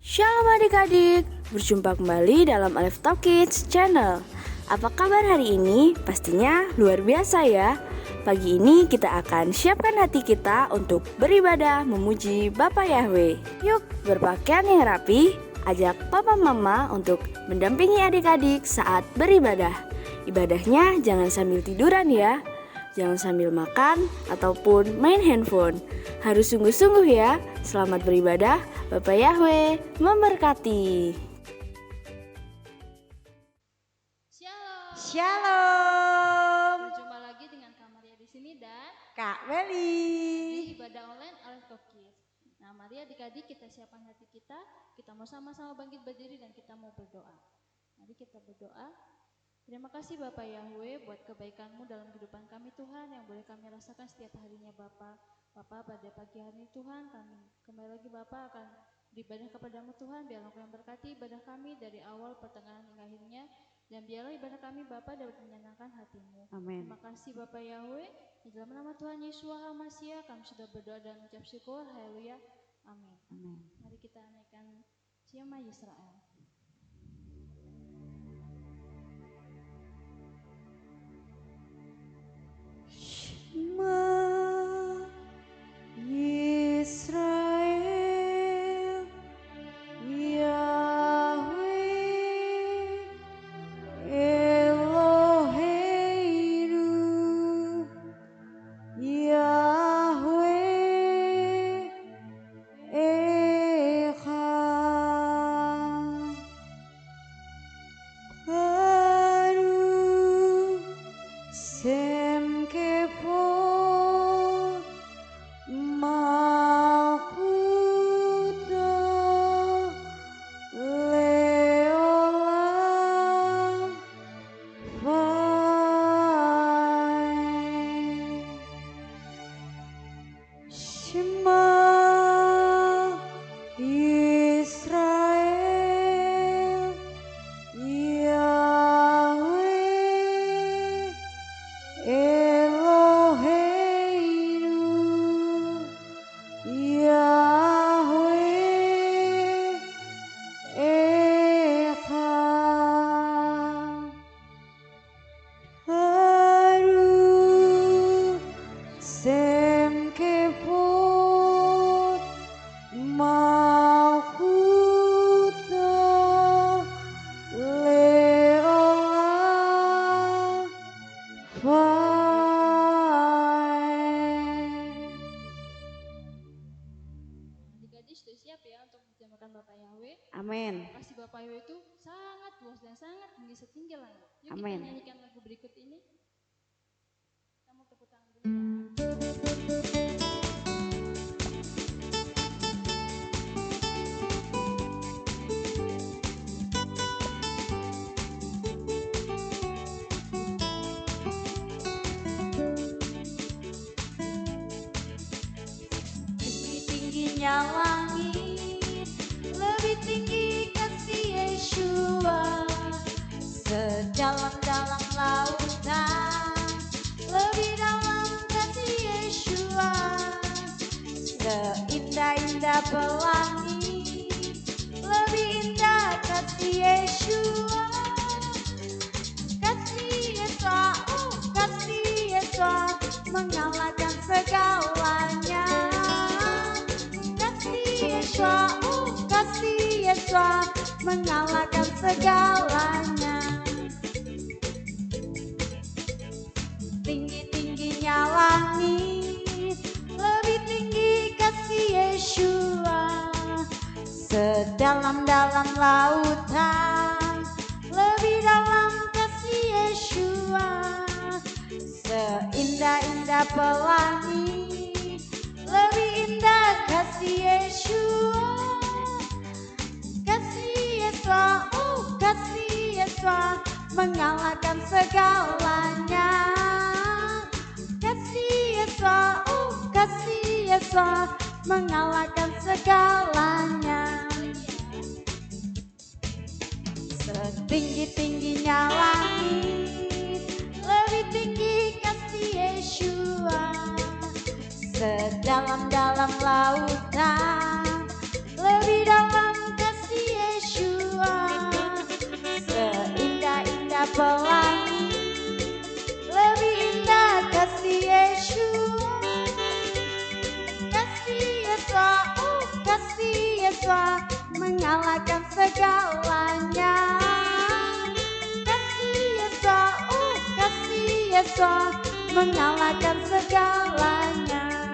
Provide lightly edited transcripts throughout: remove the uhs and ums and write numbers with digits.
Shalom adik-adik, berjumpa kembali dalam Alef Talk Kids Channel. Apa kabar hari ini? Pastinya luar biasa ya. Pagi ini kita akan siapkan hati kita untuk beribadah memuji Bapa Yahweh. Yuk berpakaian yang rapi, ajak papa mama untuk mendampingi adik-adik saat beribadah. Ibadahnya jangan sambil tiduran ya. Jangan sambil makan ataupun main handphone. Harus sungguh-sungguh ya. Selamat beribadah. Bapak Yahweh memberkati. Shalom. Berjumpa lagi dengan Kak Maria di sini dan Kak di Meli. ibadah online Alef Talk Kids. Nah, Maria adik-adik kita siapkan hati kita mau sama-sama bangkit berdiri dan kita mau berdoa. Mari kita berdoa. Terima kasih Bapak Yahweh buat kebaikan-Mu dalam kehidupan kami Tuhan yang boleh kami rasakan setiap harinya Bapak. Bapak pada pagi hari ini Tuhan kami kembali lagi Bapak akan beribadah kepadamu Tuhan. Biarlah Engkau yang berkati ibadah kami dari awal pertengahan hingga akhirnya. Dan biarlah ibadah kami Bapa dapat menyenangkan hati-Mu. Amin. Terima kasih Bapak Yahweh. Di dalam nama Tuhan Yesus HaMasiah kami sudah berdoa dan mengucap syukur. Haleluya. Amin. Amin. Mari kita naikkan Shema Yisrael. Shema Yisrael, Yahweh Eloheinu, Yahweh Echad. Baru Sem Kepot Malkuto Leolam Vai. Shema Yisrael, Yahweh Eloheinu, Yahweh Echad. Baru Sem Kepot Malkuto Leolam Vai. Adik-adik sudah siap ya untuk menjamakan Bapak Yahweh. Amin. Kasih Bapak Yahweh itu sangat luas dan sangat tinggi setinggi langit. Yuk Amin. kita nyanyikan lagu berikut ini. Kita mau tepuk tangan dulu ya. Tinggi-tingginya langit, lebih tinggi kasih Yeshua. Sedalam-dalam lautan, lebih dalam kasih Yeshua. Seindah-indah pelangi, lebih indah kasih Yeshua. Kasih Yeshua, kasih Yeshua, mengalahkan segalanya. Kasih Yeshua, mengalahkan segalanya. Tinggi-tingginya langit, lebih tinggi kasih Yeshua. Sedalam-dalam lautan, lebih dalam kasih Yeshua. Seindah-indah pelangi, lebih indah kasih Yeshua. Kasih Yeshua, mengalahkan segalanya. Kasih Yeshua, mengalahkan segalanya. Setinggi-tingginya langit, lebih tinggi kasih Yeshua. Sedalam-dalam lautan, lebih dalam kasih mengalahkan segalanya. Kasih Yesus, kasih Yesus, mengalahkan segalanya,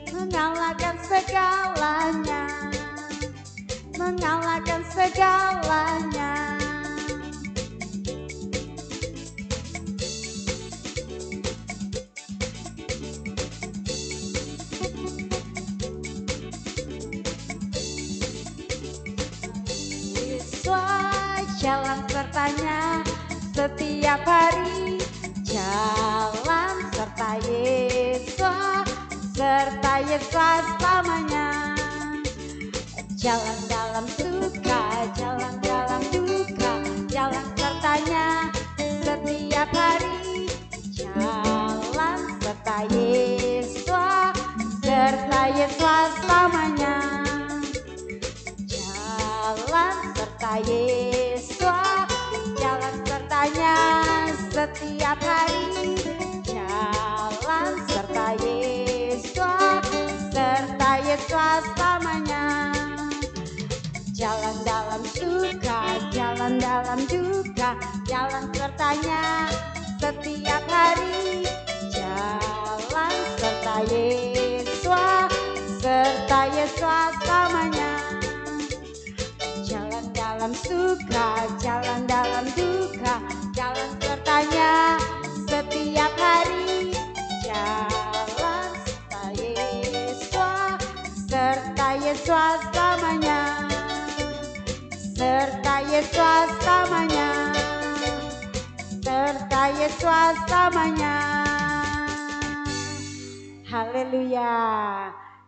mengalahkan segalanya, mengalahkan segalanya. Jalan sertanya setiap hari, jalan serta Yesus, serta Yesus selamanya. Jalan dalam suka, jalan dalam duka, jalan sertanya setiap hari, jalan serta Yesus, serta Yesus selamanya. Jalan serta Yesus, jalan sertanya setiap hari, jalan serta Yesus, serta Yesus selamanya. Jalan dalam suka, jalan dalam duka, jalan sertanya setiap hari, jalan serta Yesus, serta Yesus selamanya. Jalan dalam suka, jalan dalam duka, jalan sertanya setiap hari, jalan serta Yesus, serta Yesus selamanya, serta Yesus selamanya, serta Yesus selamanya. Haleluya.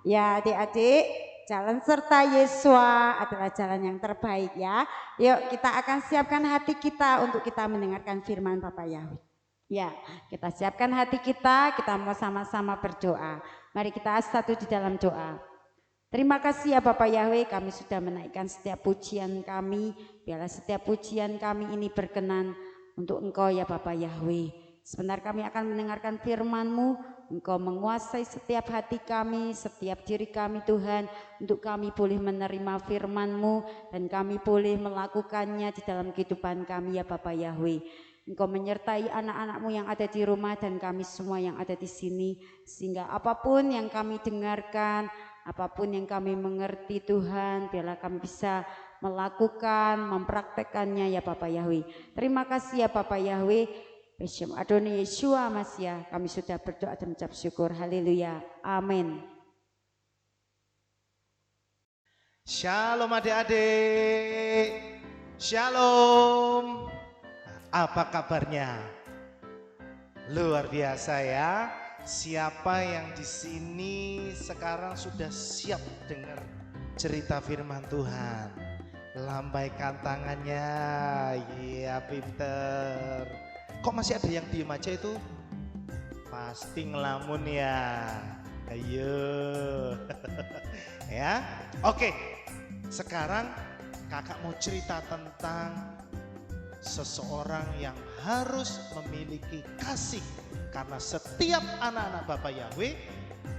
Ya adik-adik, jalan serta Yesus adalah jalan yang terbaik ya. Yuk kita akan siapkan hati kita untuk kita mendengarkan firman Bapak Yahweh. Ya, kita siapkan hati kita mau sama-sama berdoa. Mari kita satu di dalam doa. Terima kasih ya Bapak Yahweh, kami sudah menaikkan setiap pujian kami. Biarlah setiap pujian kami ini berkenan untuk Engkau ya Bapak Yahweh. Sebentar kami akan mendengarkan firman-Mu. Engkau menguasai setiap hati kami, setiap diri kami Tuhan, untuk kami boleh menerima firman-Mu dan kami boleh melakukannya di dalam kehidupan kami ya Bapak Yahweh. Engkau menyertai anak-anak-Mu yang ada di rumah dan kami semua yang ada di sini, sehingga apapun yang kami dengarkan, apapun yang kami mengerti Tuhan, biarlah kami bisa melakukan, mempraktekannya ya Bapak Yahweh. Terima kasih ya Bapak Yahweh. Besyam Adonai Yeshua Masya, kami sudah berdoa dan mengucap syukur. Haleluya. Amin. Shalom adik-adik. Shalom. Apa kabarnya? Luar biasa ya. Siapa yang di sini sekarang sudah siap dengar cerita firman Tuhan? Lambaikan tangannya. Iya, pinter. Kok masih ada yang diem aja itu? Pasti ngelamun ya. Ayo. Ya. Oke. Sekarang kakak mau cerita tentang seseorang yang harus memiliki kasih, karena setiap anak-anak Bapak Yahweh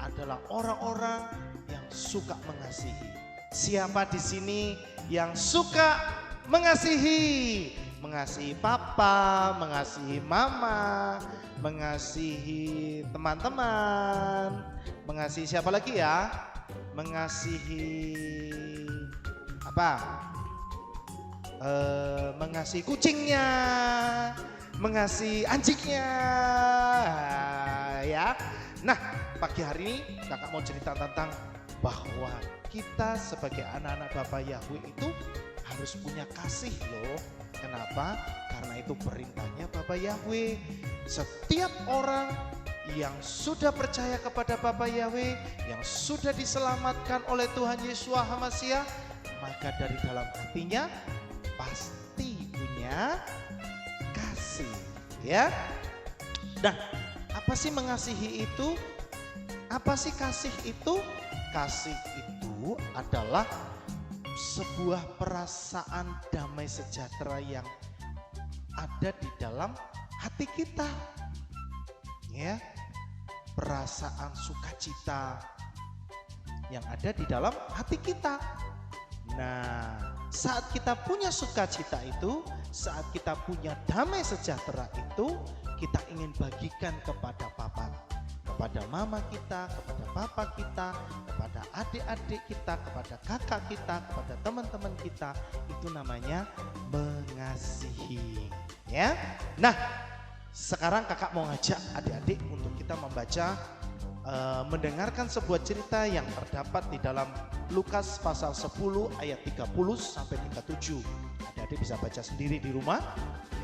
adalah orang-orang yang suka mengasihi. Siapa di sini yang suka mengasihi? Mengasihi papa, mengasihi mama, mengasihi teman-teman, mengasihi siapa lagi ya? Mengasihi apa? Mengasihi kucingnya, mengasihi anjingnya, ya. Nah, pagi hari ini kakak mau cerita tentang bahwa kita sebagai anak-anak Bapak Yahweh itu harus punya kasih loh. Kenapa? Karena itu perintahnya Bapak Yahweh. Setiap orang yang sudah percaya kepada Bapak Yahweh, yang sudah diselamatkan oleh Tuhan Yesus HaMashiach, maka dari dalam hatinya pasti punya kasih, ya. Nah, apa sih mengasihi itu? Apa sih kasih itu? Kasih itu adalah sebuah perasaan damai sejahtera yang ada di dalam hati kita, ya, perasaan sukacita yang ada di dalam hati kita. Nah, saat kita punya sukacita itu, saat kita punya damai sejahtera itu, kita ingin bagikan kepada papa, kepada mama kita, kepada papa kita, kepada adik-adik kita, kepada kakak kita, kepada teman-teman kita. Itu namanya mengasihi, ya. Nah, sekarang kakak mau ngajak adik-adik untuk kita membaca, mendengarkan sebuah cerita yang terdapat di dalam Lukas pasal 10 ayat 30 sampai 37. Adik-adik bisa baca sendiri di rumah,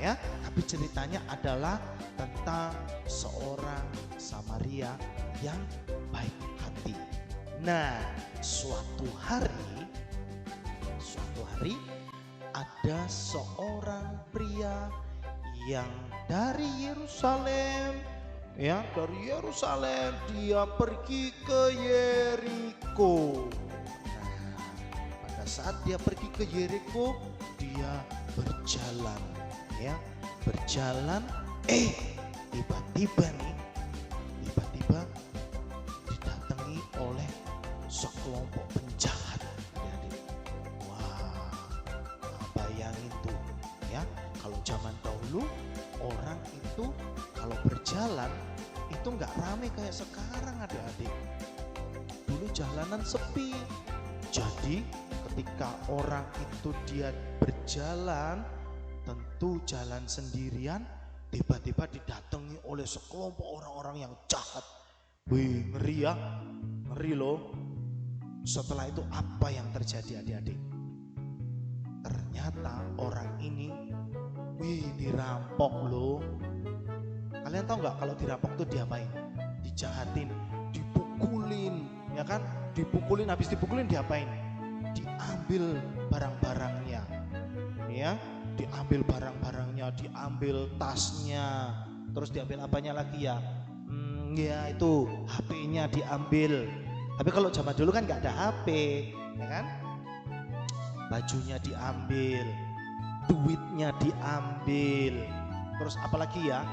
ya. Tapi ceritanya adalah tentang seorang Samaria yang baik hati. Nah, suatu hari ada seorang pria yang dari Yerusalem, ya, dari Yerusalem dia pergi ke Yeriko. Nah, pada saat dia pergi ke Yeriko, dia berjalan, ya, berjalan. Tiba-tiba didatangi oleh sekelompok penjahat. Adik-adik. Wah, bayangin tuh, ya, kalau zaman dahulu orang itu kalau berjalan itu nggak rame kayak sekarang, adik-adik. Dulu jalanan sepi. Jadi ketika orang itu dia berjalan, tentu jalan sendirian, tiba-tiba didatangi oleh sekelompok orang-orang yang jahat. Wih, ngeri ya, ngeri loh. Setelah itu apa yang terjadi, adik-adik? Ternyata orang ini, dirampok loh. Kalian tahu nggak kalau dirampok tuh diapain? Dijahatin, dipukulin, ya kan? Dipukulin, habis dipukulin diapain? Diambil barang-barangnya, ya. Diambil barang-barangnya, diambil tasnya, terus diambil apanya lagi ya? Ya itu HP-nya diambil. Tapi kalau zaman dulu kan nggak ada HP, ya kan? Bajunya diambil, duitnya diambil, terus apalagi ya?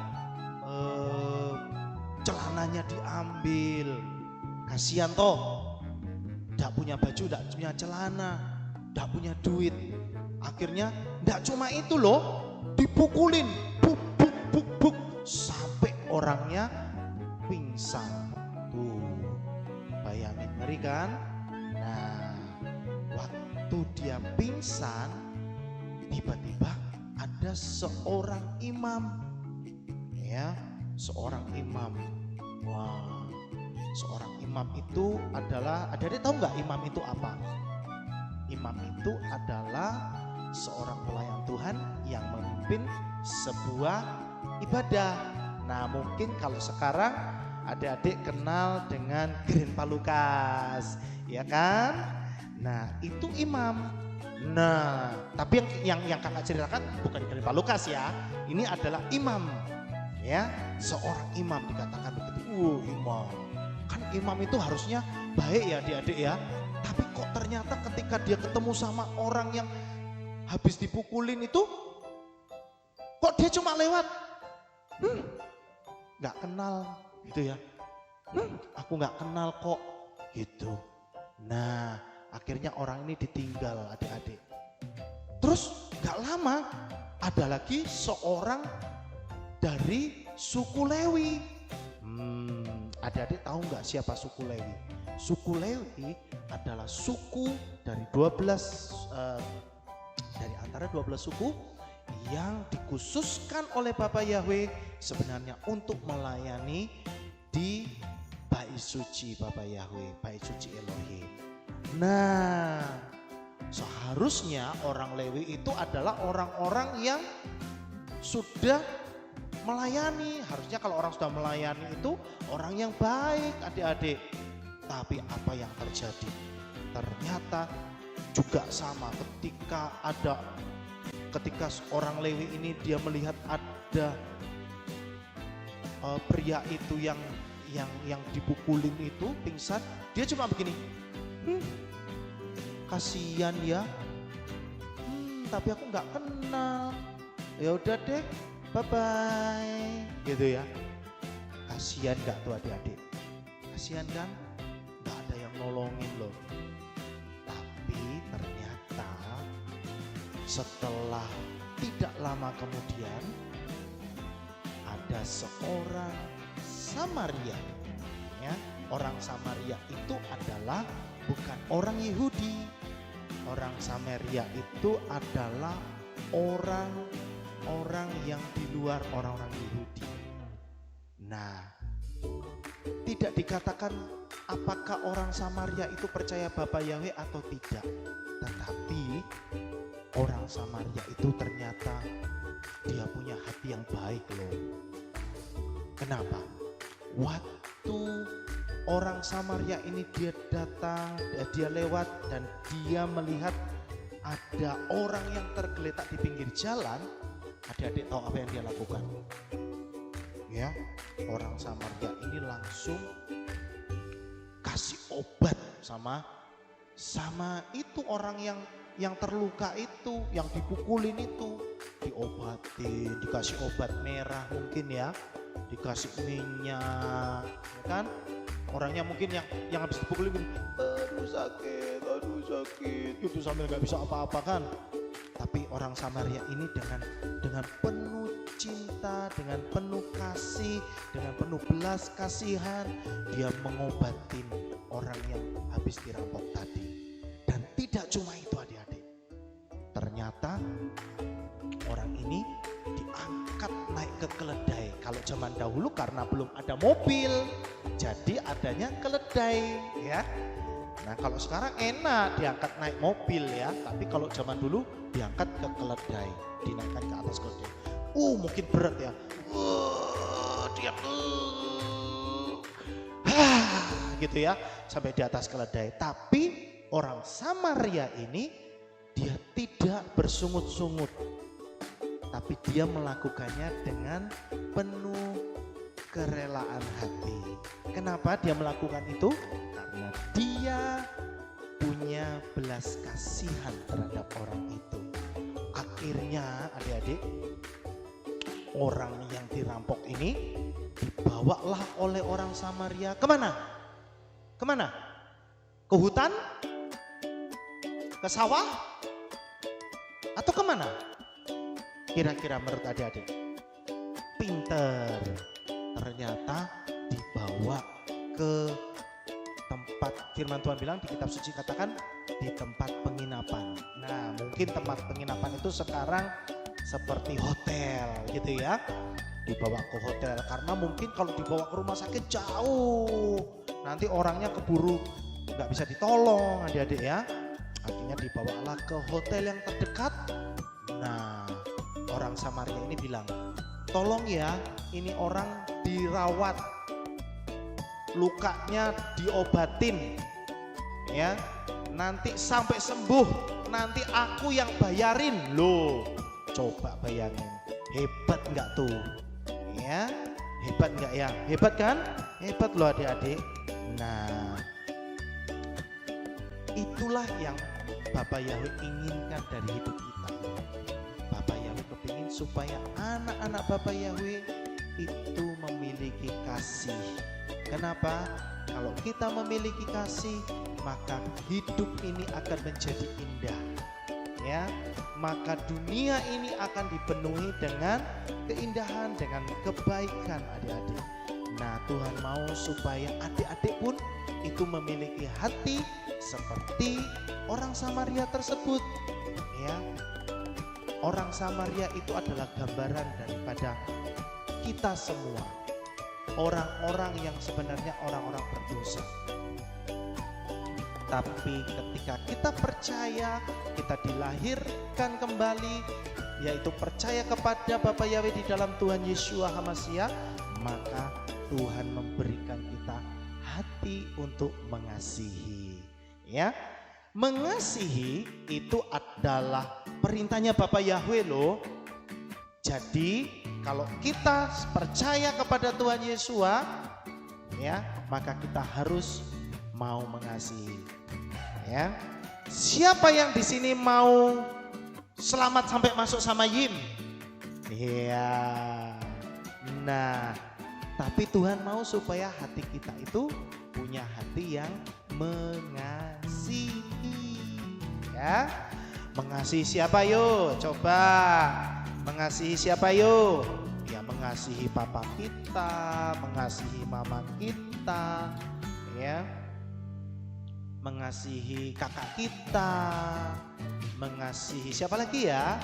Celananya diambil. Kasihan toh, nggak punya baju, nggak punya celana, nggak punya duit. Akhirnya nggak cuma itu loh, dipukulin, buk, sampai orangnya pingsan. Tuh, bayangin, ngeri kan? Nah, waktu dia pingsan, tiba-tiba ada seorang imam, ya, seorang imam. Wah, seorang imam itu adalah, adik-adik tahu nggak imam itu apa? Imam itu adalah seorang pelayan Tuhan yang memimpin sebuah ibadah. Nah, mungkin kalau sekarang adik-adik kenal dengan Grandpa Lukas, ya kan? Nah, itu imam. Nah, tapi yang kakak ceritakan bukan Grandpa Lukas ya. Ini adalah imam, ya, seorang imam dikatakan begitu. Imam. Kan imam itu harusnya baik ya adik-adik ya. Tapi kok ternyata ketika dia ketemu sama orang yang habis dipukulin itu, kok dia cuma lewat, nggak kenal gitu ya. Aku nggak kenal kok gitu. Nah, akhirnya orang ini ditinggal, adik-adik. Terus nggak lama ada lagi seorang dari suku Lewi. Adik-adik tahu nggak siapa suku Lewi? Suku Lewi adalah suku dari 12 dari antara 12 suku yang dikhususkan oleh Bapa Yahweh sebenarnya untuk melayani di bait suci Bapa Yahweh, bait suci Elohim. Nah, seharusnya orang Lewi itu adalah orang-orang yang sudah melayani. Harusnya kalau orang sudah melayani itu orang yang baik, adik-adik. Tapi apa yang terjadi? Ternyata juga sama ketika orang Lewi ini dia melihat ada pria itu yang dipukulin itu pingsan, dia cuma begini, kasihan ya, tapi aku nggak kenal, ya udah deh, bye bye, gitu ya. Kasihan nggak tuh adik-adik? Kasihan kan? Nggak ada yang nolongin loh. Tapi ternyata setelah tidak lama kemudian ada seorang Samaria. Ya, orang Samaria itu adalah bukan orang Yahudi. Orang Samaria itu adalah orang yang di luar orang-orang Yahudi. Nah, tidak dikatakan apakah orang Samaria itu percaya Bapa Yahweh atau tidak. Tetapi orang Samaria itu ternyata dia punya hati yang baik loh. Kenapa? Waktu orang Samaria ini dia datang, dia lewat dan dia melihat ada orang yang tergeletak di pinggir jalan. Adik-adik tahu apa yang dia lakukan? Ya, orang Samaria ini langsung kasih obat sama itu orang yang terluka itu, yang dipukulin itu, diobatin, dikasih obat merah mungkin ya, dikasih minyak, ya kan? Orangnya mungkin yang habis dipukulin, aduh sakit, itu sambil nggak bisa apa-apa kan? Tapi orang Samaria ini dengan penuh cinta, dengan penuh kasih, dengan penuh belas kasihan, dia mengobatin orang yang habis dirampok tadi. Dan tidak cuma itu adik-adik, ternyata orang ini diangkat naik ke keledai. Kalau zaman dahulu karena belum ada mobil, jadi adanya keledai ya. Nah kalau sekarang enak diangkat naik mobil ya, tapi kalau zaman dulu diangkat ke keledai, dinaikkan ke atas keledai. Mungkin berat ya. Dia gitu ya, sampai di atas keledai. Tapi orang Samaria ini dia tidak bersungut-sungut, tapi dia melakukannya dengan penuh kerelaan hati. Kenapa dia melakukan itu? Karena dia punya belas kasihan terhadap orang itu. Akhirnya adik-adik, orang yang dirampok ini dibawalah oleh orang Samaria kemana? Kemana? Ke hutan? Ke sawah? Atau kemana? Kira-kira menurut adik-adik? Pinter. Ternyata dibawa ke tempat, firman Tuhan bilang di kitab suci katakan di tempat penginapan. Nah mungkin tempat penginapan itu sekarang seperti hotel gitu ya. Dibawa ke hotel karena mungkin kalau dibawa ke rumah sakit jauh, nanti orangnya keburu nggak bisa ditolong adik-adik ya. Akhirnya dibawalah ke hotel yang terdekat. Nah orang Samaria ini bilang, tolong ya, ini orang dirawat, lukanya diobatin ya, nanti sampai sembuh nanti aku yang bayarin. Loh coba bayangin, hebat nggak tuh ya, hebat nggak ya, hebat kan, hebat loh adik-adik. Nah itulah yang Bapak Yahweh inginkan dari hidup kita. Bapak Yahweh kepingin supaya anak-anak Bapak Yahweh itu memiliki kasih. Kenapa? Kalau kita memiliki kasih, maka hidup ini akan menjadi indah. Ya, maka dunia ini akan dipenuhi dengan keindahan, dengan kebaikan adik-adik. Nah, Tuhan mau supaya adik-adik pun itu memiliki hati seperti orang Samaria tersebut. Ya, orang Samaria itu adalah gambaran daripada kita semua, orang-orang yang sebenarnya orang-orang berdosa. Tapi ketika kita percaya, kita dilahirkan kembali, yaitu percaya kepada Bapa Yahweh di dalam Tuhan Yeshua HaMashiach, maka Tuhan memberikan kita hati untuk mengasihi. Ya, mengasihi itu adalah perintahnya Bapa Yahweh loh. Jadi kalau kita percaya kepada Tuhan Yeshua, ya, maka kita harus mau mengasihi. Ya, siapa yang di sini mau selamat sampai masuk sama Yim? Iya. Nah, tapi Tuhan mau supaya hati kita itu punya hati yang mengasihi. Ya, Mengasihi siapa yuk? Coba. Mengasihi siapa yuk? Ya mengasihi papa kita, mengasihi mama kita, ya. Mengasihi kakak kita, mengasihi siapa lagi ya?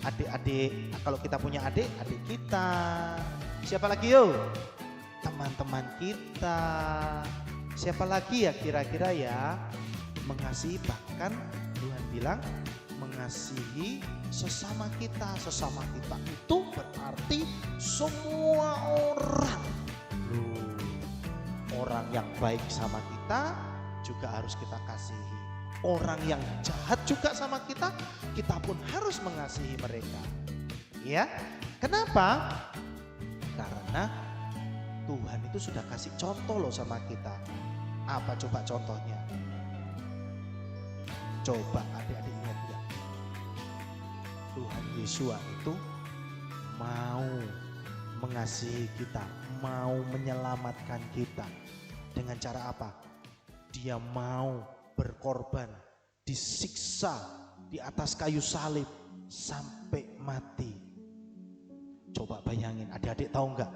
Adik-adik, kalau kita punya adik, adik kita. Siapa lagi yuk? Teman-teman kita. Siapa lagi ya kira-kira ya? Mengasihi, bahkan Tuhan bilang mengasihi sesama kita. Sesama kita itu berarti semua orang. Orang yang baik sama kita juga harus kita kasihi. Orang yang jahat juga sama kita, kita pun harus mengasihi mereka. Ya, kenapa? Karena Tuhan itu sudah kasih contoh loh sama kita. Apa coba contohnya? Coba adik-adik ingat ya. Tuhan Yesus itu mau mengasihi kita, mau menyelamatkan kita. Dengan cara apa? Dia mau berkorban, disiksa di atas kayu salib sampai mati. Coba bayangin, adik-adik tahu nggak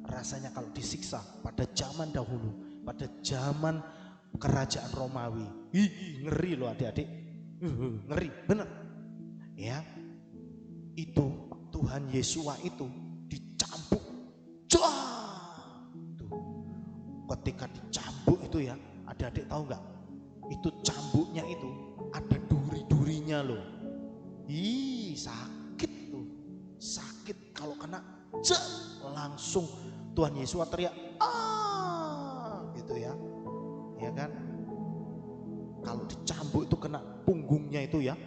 rasanya kalau disiksa pada zaman dahulu, pada zaman kerajaan Romawi. Ngeri loh adik-adik, ngeri bener. Ya, itu Tuhan Yesus itu dicambuk. Tuh, ketika dicambuk itu ya, adik-adik tahu nggak? Itu cambuknya itu ada duri-durinya loh. Sakit tuh, sakit kalau kena langsung Tuhan Yesus teriak gitu ya, ya kan? Kalau dicambuk itu kena punggungnya itu ya,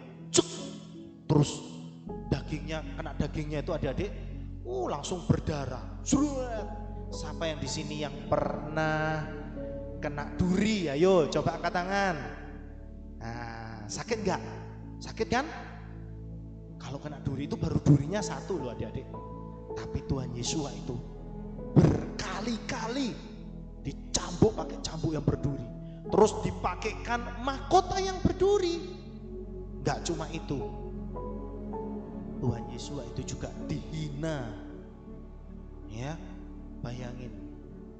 terus dagingnya, kena dagingnya itu adik-adik, langsung berdarah. Siapa yang di sini yang pernah kena duri? Ayo coba angkat tangan. Nah, sakit nggak? Sakit kan? Kalau kena duri itu baru durinya satu loh adik-adik. Tapi Tuhan Yesus itu berkali-kali dicambuk pakai cambuk yang berduri. Terus dipakaikan mahkota yang berduri. Nggak cuma itu, Tuhan Yesus itu juga dihina. Ya, bayangin,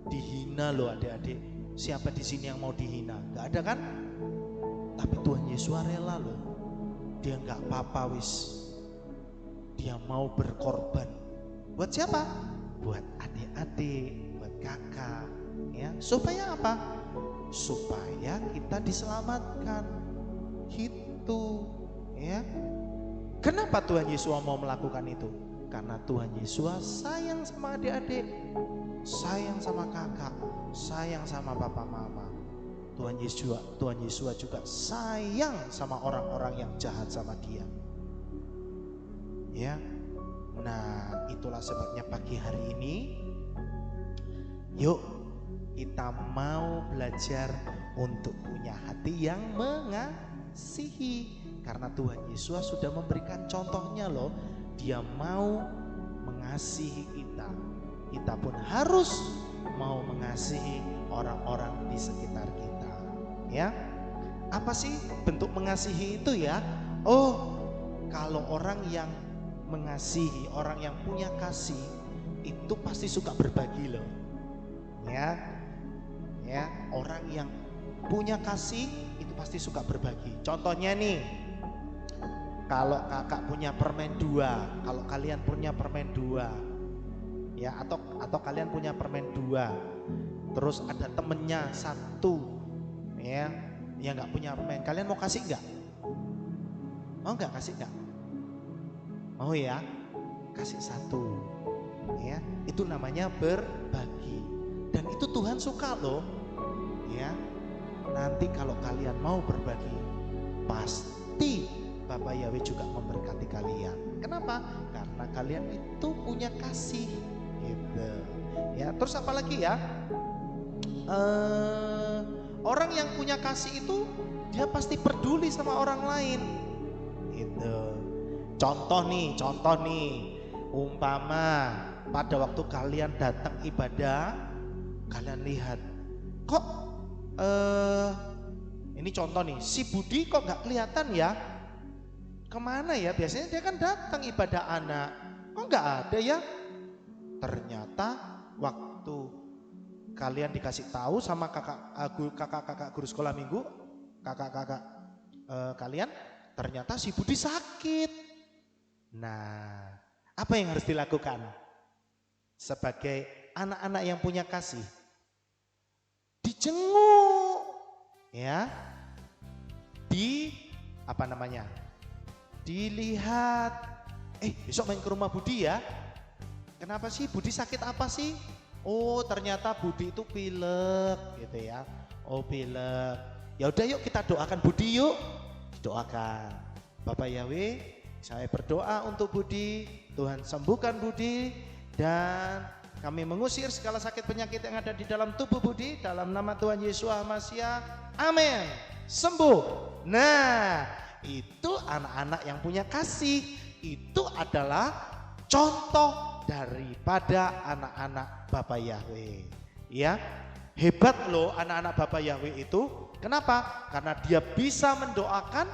dihina loh adik-adik. Siapa di sini yang mau dihina? Gak ada kan? Tapi Tuhan Yesus rela loh. Dia gak apa-apa wis. Dia mau berkorban. Buat siapa? Buat adik-adik, buat kakak. Ya, supaya apa? Supaya kita diselamatkan. Gitu. Ya. Kenapa Tuhan Yesus mau melakukan itu? Karena Tuhan Yesus sayang sama adik-adik, sayang sama kakak, sayang sama papa mama. Tuhan Yesus juga sayang sama orang-orang yang jahat sama dia. Ya. Nah, itulah sebabnya pagi hari ini yuk kita mau belajar untuk punya hati yang mengasihi. Karena Tuhan Yesus sudah memberikan contohnya loh. Dia mau mengasihi kita. Kita pun harus mau mengasihi orang-orang di sekitar kita. Ya, apa sih bentuk mengasihi itu ya? Oh, kalau orang yang mengasihi, orang yang punya kasih, itu pasti suka berbagi loh. Ya, ya, orang yang punya kasih itu pasti suka berbagi. Contohnya nih, kalau kakak punya permen 2, kalau kalian punya permen 2, ya, atau kalian punya permen 2, terus ada temennya 1, ya, yang nggak punya permen, kalian mau kasih nggak? Mau nggak kasih nggak? Mau ya, kasih 1, ya, itu namanya berbagi, dan itu Tuhan suka loh, ya. Nanti kalau kalian mau berbagi, pasti Bapak Yahweh juga memberkati kalian. Kenapa? Karena kalian itu punya kasih, gitu. Ya, terus apa lagi ya? Orang yang punya kasih itu dia pasti peduli sama orang lain, gitu. Contoh nih, umpama pada waktu kalian datang ibadah, kalian lihat, kok ini contoh nih, si Budi kok nggak kelihatan ya? kemana ya? Biasanya dia kan datang ibadah anak. Kok nggak ada ya? Ternyata waktu kalian dikasih tahu sama kakak-kakak guru sekolah minggu, kakak-kakak kalian, ternyata si Budi sakit. Nah, apa yang harus dilakukan? Sebagai anak-anak yang punya kasih, dijenguk, ya, dilihat, besok main ke rumah Budi ya. Kenapa sih Budi sakit apa sih? Oh ternyata Budi itu pilek gitu ya. Oh pilek. Ya udah yuk kita doakan Budi yuk. Doakan. Bapak Yahweh, saya berdoa untuk Budi. Tuhan sembuhkan Budi dan kami mengusir segala sakit penyakit yang ada di dalam tubuh Budi dalam nama Tuhan Yesus Masiha. Amin. Sembuh. Nah, itu anak-anak yang punya kasih. Itu adalah contoh daripada anak-anak Bapak Yahweh. Ya, hebat loh anak-anak Bapak Yahweh itu. Kenapa? Karena dia bisa mendoakan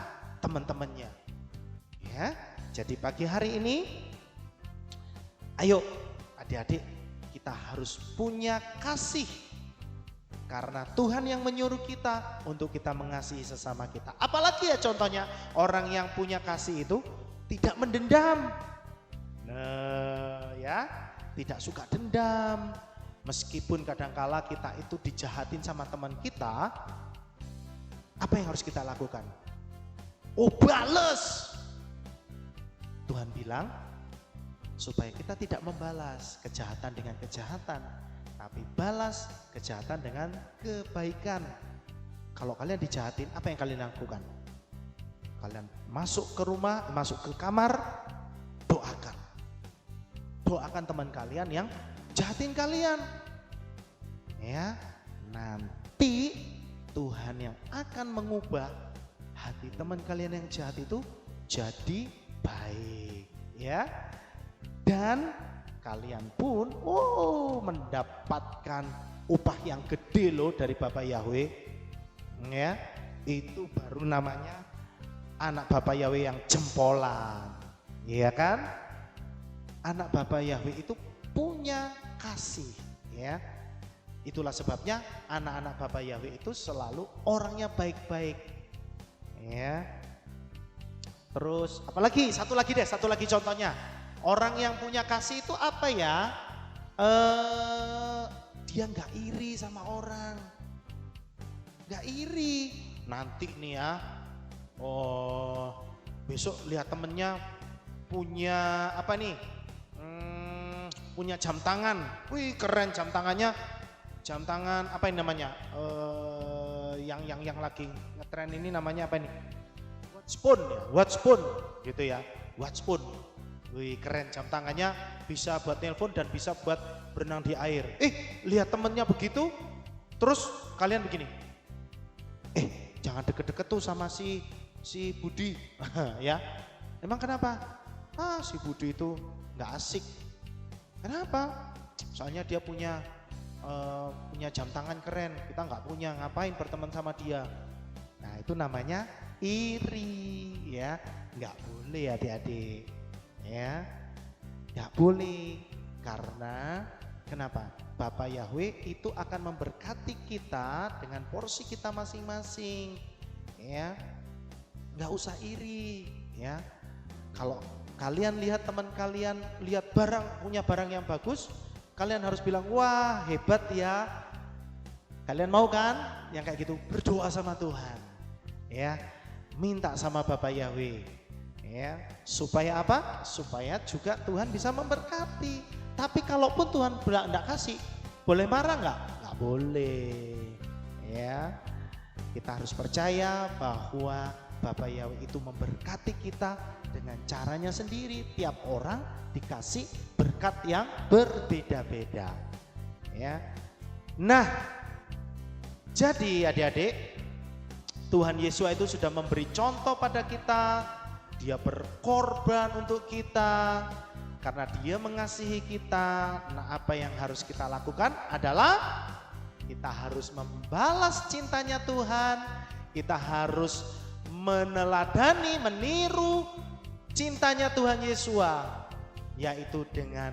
teman-temannya. Ya, jadi pagi hari ini, ayo adik-adik, kita harus punya kasih. Karena Tuhan yang menyuruh kita untuk kita mengasihi sesama kita. Apalagi ya contohnya orang yang punya kasih itu tidak mendendam. Nah ya, tidak suka dendam. Meskipun kadangkala kita itu dijahatin sama teman kita, apa yang harus kita lakukan? Oh bales. Tuhan bilang supaya kita tidak membalas kejahatan dengan kejahatan, tapi balas kejahatan dengan kebaikan. Kalau kalian dijahatin, apa yang kalian lakukan? Kalian masuk ke rumah, masuk ke kamar, doakan. Doakan teman kalian yang jahatin kalian. Ya, nanti Tuhan yang akan mengubah hati teman kalian yang jahat itu jadi baik. Ya. Dan kalian pun mendapatkan upah yang gede loh dari Bapak Yahweh. Ya, itu baru namanya anak Bapak Yahweh yang jempolan. Iya kan? Anak Bapak Yahweh itu punya kasih, ya. Itulah sebabnya anak-anak Bapak Yahweh itu selalu orangnya baik-baik. Ya. Terus apalagi? Satu lagi contohnya. Orang yang punya kasih itu apa ya? Dia nggak iri sama orang, nggak iri. Nanti nih ya, besok lihat temennya punya apa nih? Punya jam tangan. Wih keren jam tangannya. Jam tangan apa ini namanya? Yang lagi ngetren ini namanya apa ini? Watch phone ya, watch phone gitu ya, watch phone. Wih keren jam tangannya, bisa buat telepon dan bisa buat berenang di air. Lihat temennya begitu, terus kalian begini. Jangan deket-deket tuh sama si Budi, ya. Emang kenapa? Si Budi itu nggak asik. Kenapa? Soalnya dia punya jam tangan keren, kita nggak punya, ngapain berteman sama dia? Nah itu namanya iri, ya. Nggak boleh adik-adik. Ya, nggak boleh, karena kenapa? Bapak Yahweh itu akan memberkati kita dengan porsi kita masing-masing, ya. Nggak usah iri, ya. Kalau kalian lihat teman kalian lihat punya barang yang bagus, kalian harus bilang wah hebat ya. Kalian mau kan? Yang kayak gitu, berdoa sama Tuhan, ya, minta sama Bapak Yahweh. Ya, supaya apa? Supaya juga Tuhan bisa memberkati. Tapi kalaupun Tuhan enggak kasih, boleh marah enggak? Enggak boleh. Ya, kita harus percaya bahwa Bapak Yahweh itu memberkati kita dengan caranya sendiri. Tiap orang dikasih berkat yang berbeda-beda. Ya. Nah, jadi adik-adik, Tuhan Yesus itu sudah memberi contoh pada kita. Dia berkorban untuk kita karena dia mengasihi kita. Nah, apa yang harus kita lakukan adalah kita harus membalas cintanya Tuhan. Kita harus meneladani, meniru cintanya Tuhan Yesus, yaitu dengan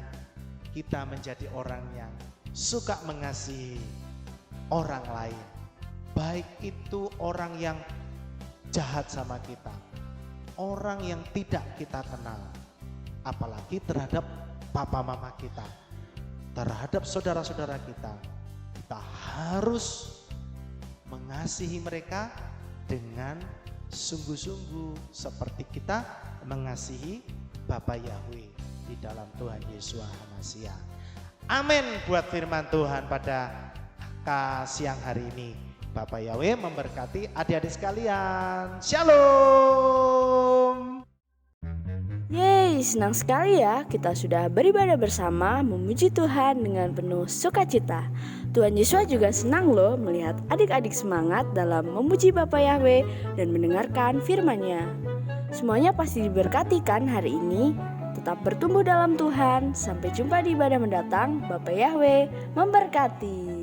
kita menjadi orang yang suka mengasihi orang lain. Baik itu orang yang jahat sama kita, orang yang tidak kita kenal, apalagi terhadap papa mama kita, terhadap saudara-saudara kita. Kita harus mengasihi mereka dengan sungguh-sungguh seperti kita mengasihi Bapa Yahweh di dalam Tuhan Yesus Hamasiah. Amin buat firman Tuhan pada siang hari ini. Bapa Yahweh memberkati adik-adik sekalian. Shalom. Yeay, senang sekali ya kita sudah beribadah bersama memuji Tuhan dengan penuh sukacita. Tuhan Yesus juga senang loh melihat adik-adik semangat dalam memuji Bapa Yahweh dan mendengarkan firman-Nya. Semuanya pasti diberkati kan hari ini? Tetap bertumbuh dalam Tuhan. Sampai jumpa di ibadah mendatang. Bapa Yahweh memberkati.